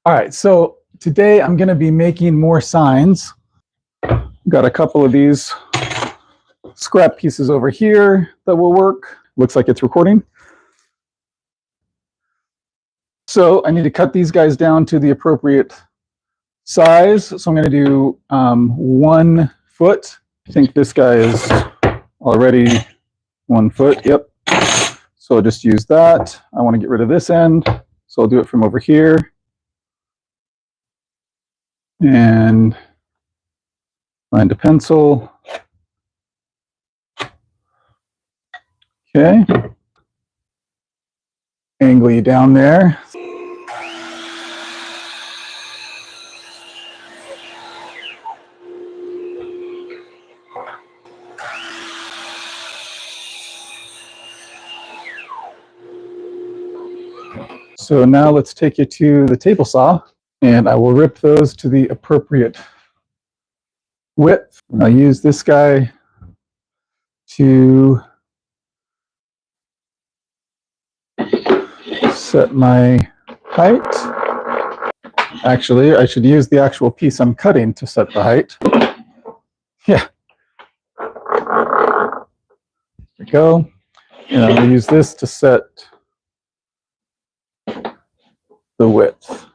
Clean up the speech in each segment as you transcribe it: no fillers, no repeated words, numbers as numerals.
All right, so today I'm going to be making more signs. Got a couple of these scrap pieces over here that will work. Looks like it's recording. So I need to cut these guys down to the appropriate size. So I'm going to do 1 foot. I think this guy is already 1 foot. Yep. So I'll just use that. I want to get rid of this end. So I'll do it from over here. And find a pencil. Okay. Angle you down there. So now let's take you to the table saw, and I will rip those to the appropriate width. I'll use this guy to set my height. Actually, I should use the actual piece I'm cutting to set the height. Yeah. There we go. And I'm going to use this to set the width.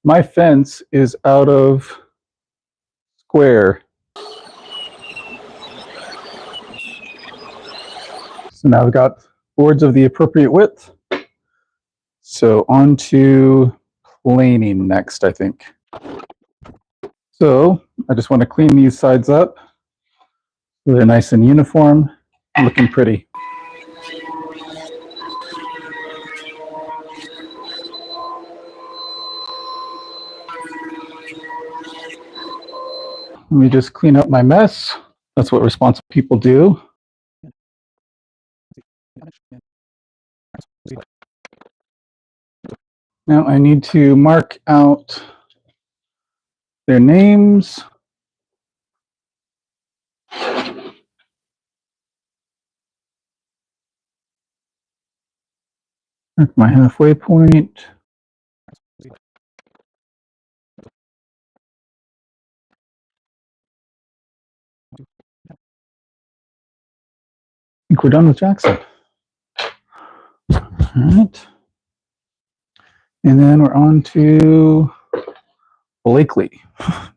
My fence is out of square. So now I've got boards of the appropriate width. So on to planing next, I think. So I just want to clean these sides up so they're nice and uniform, looking pretty. Let me just clean up my mess. That's what responsible people do. Now I need to mark out their names. Mark my halfway point. I think we're done with Jackson. All right. And then we're on to Blakely. It's going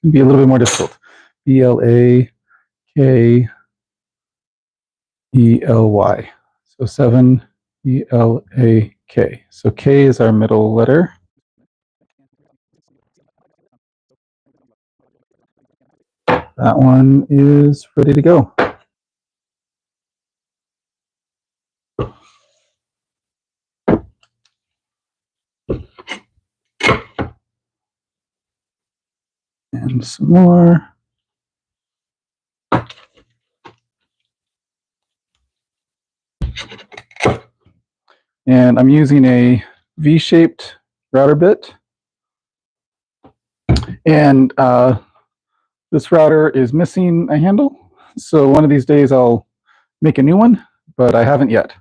to be a little bit more difficult. Blakely. So 7 Blak. So K is our middle letter. That one is ready to go. And some more. And I'm using a V-shaped router bit. And this router is missing a handle. So one of these days I'll make a new one, but I haven't yet.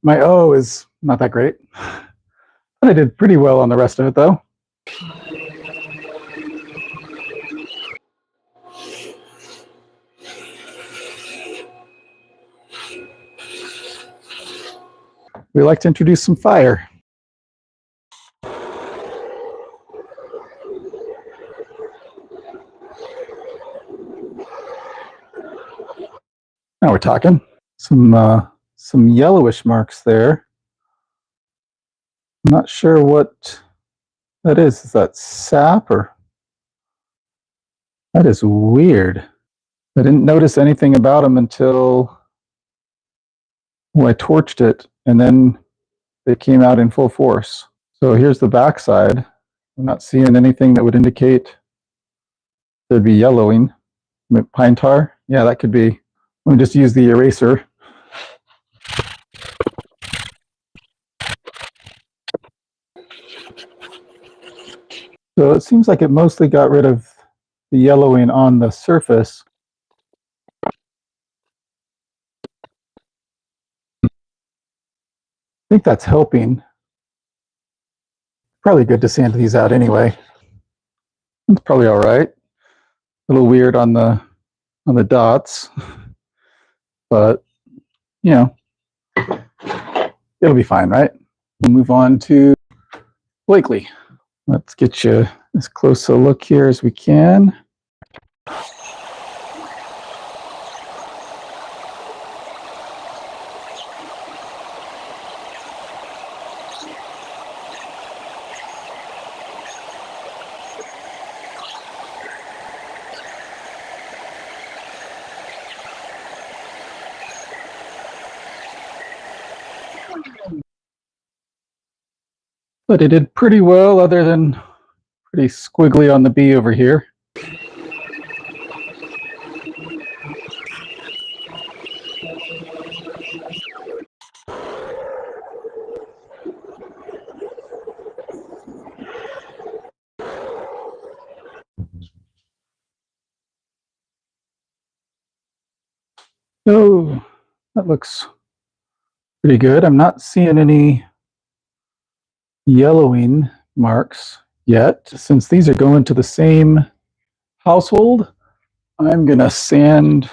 My O is not that great. I did pretty well on the rest of it, though. We like to introduce some fire. Now we're talking. Some yellowish marks there. I'm not sure what that is. Is that sap or? That is weird. I didn't notice anything about them until I torched it, and then they came out in full force. So here's the back side. I'm not seeing anything that would indicate there'd be yellowing. Pine tar? Yeah, that could be. Let me just use the eraser. So it seems like it mostly got rid of the yellowing on the surface. I think that's helping. Probably good to sand these out anyway. It's probably all right. A little weird on the dots, but you know, it'll be fine, right? We'll move on to Blakely. Let's get you as close a look here as we can. But it did pretty well, other than pretty squiggly on the B over here. Oh, that looks pretty good. I'm not seeing any yellowing marks yet. Since these are going to the same household, I'm going to sand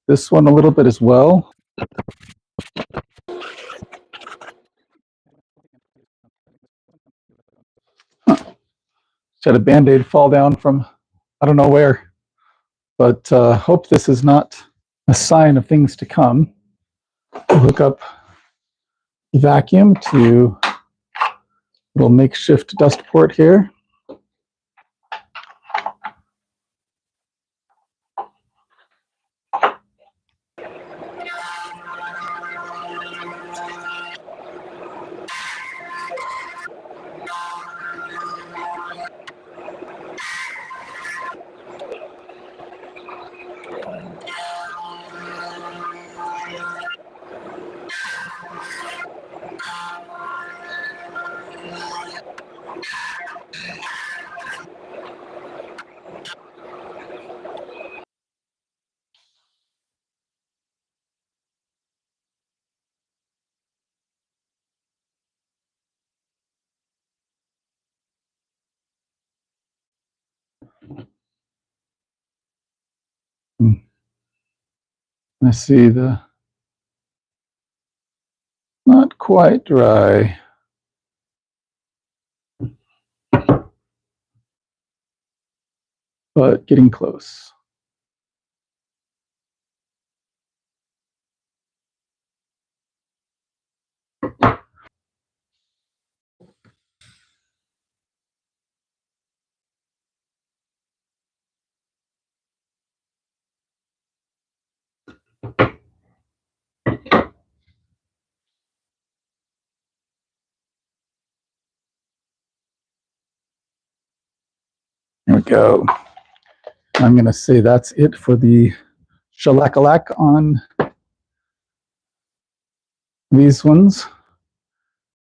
this one a little bit as well. Just had a Band-Aid fall down from I don't know where, but hope this is not a sign of things to come. We'll hook up the vacuum to a little makeshift dust port here. I see the not quite dry. But getting close. There we go. I'm going to say that's it for the shellac on these ones.